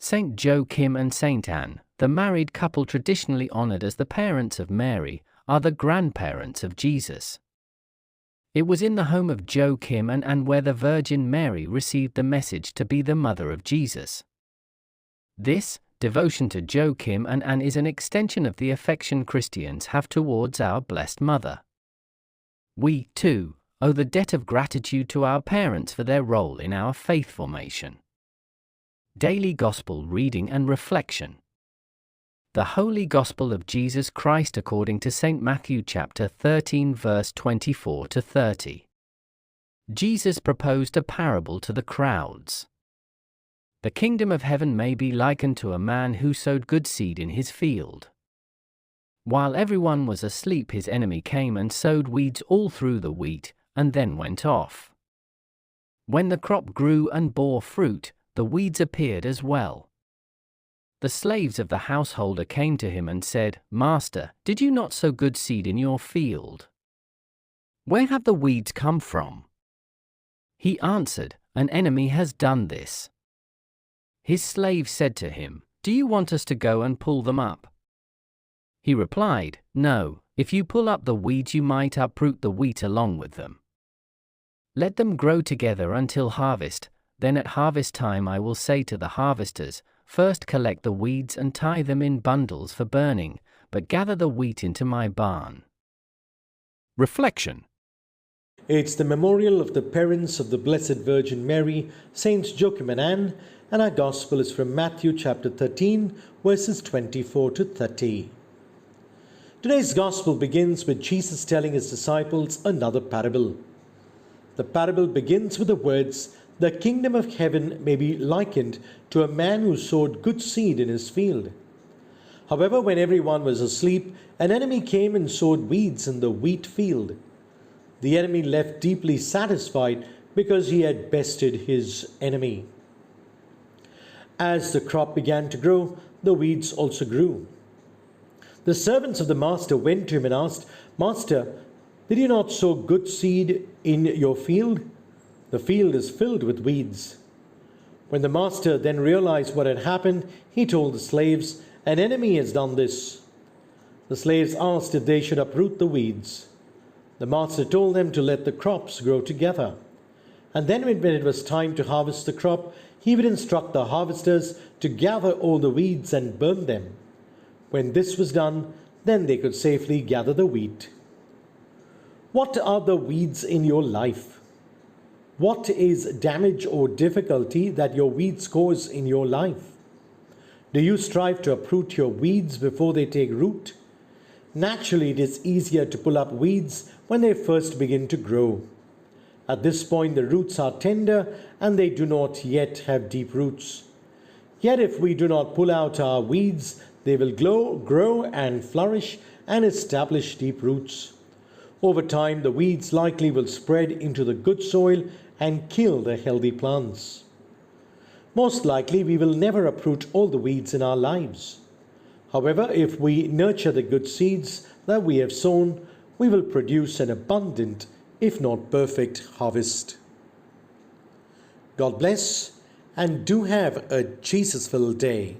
Saint Joachim and Saint Anne, the married couple traditionally honored as the parents of Mary, are the grandparents of Jesus. It was in the home of Joachim and Anne where the Virgin Mary received the message to be the mother of Jesus. This devotion to Joachim and Anne is an extension of the affection Christians have towards our Blessed Mother. We, too, owe the debt of gratitude to our parents for their role in our faith formation. Daily Gospel Reading and Reflection. The Holy Gospel of Jesus Christ according to St. Matthew chapter 13 verse 24 to 30. Jesus proposed a parable to the crowds. The kingdom of heaven may be likened to a man who sowed good seed in his field. While everyone was asleep, his enemy came and sowed weeds all through the wheat, and then went off. When the crop grew and bore fruit, the weeds appeared as well. The slaves of the householder came to him and said, "Master, did you not sow good seed in your field? Where have the weeds come from?" He answered, "An enemy has done this." His slave said to him, "Do you want us to go and pull them up?" He replied, "No, if you pull up the weeds you might uproot the wheat along with them. Let them grow together until harvest. Then at harvest time I will say to the harvesters, first collect the weeds and tie them in bundles for burning, but gather the wheat into my barn." Reflection. It's the memorial of the parents of the Blessed Virgin Mary, Saints Joachim and Anne, and our Gospel is from Matthew chapter 13, verses 24 to 30. Today's Gospel begins with Jesus telling his disciples another parable. The parable begins with the words, "The kingdom of heaven may be likened to a man who sowed good seed in his field. However, when everyone was asleep, an enemy came and sowed weeds in the wheat field. The enemy left deeply satisfied because he had bested his enemy. As the crop began to grow, the weeds also grew. The servants of the master went to him and asked, 'Master, did you not sow good seed in your field? The field is filled with weeds.' When the master then realized what had happened, he told the slaves, 'An enemy has done this.' The slaves asked if they should uproot the weeds. The master told them to let the crops grow together. And then when it was time to harvest the crop, he would instruct the harvesters to gather all the weeds and burn them. When this was done, then they could safely gather the wheat." What are the weeds in your life? What is damage or difficulty that your weeds cause in your life? Do you strive to uproot your weeds before they take root? Naturally, it is easier to pull up weeds when they first begin to grow. At this point, the roots are tender and they do not yet have deep roots. Yet if we do not pull out our weeds, they will grow and flourish and establish deep roots. Over time, the weeds likely will spread into the good soil and kill the healthy plants. Most likely, we will never uproot all the weeds in our lives. However, if we nurture the good seeds that we have sown, we will produce an abundant, if not perfect, harvest. God bless, and do have a Jesus-filled day.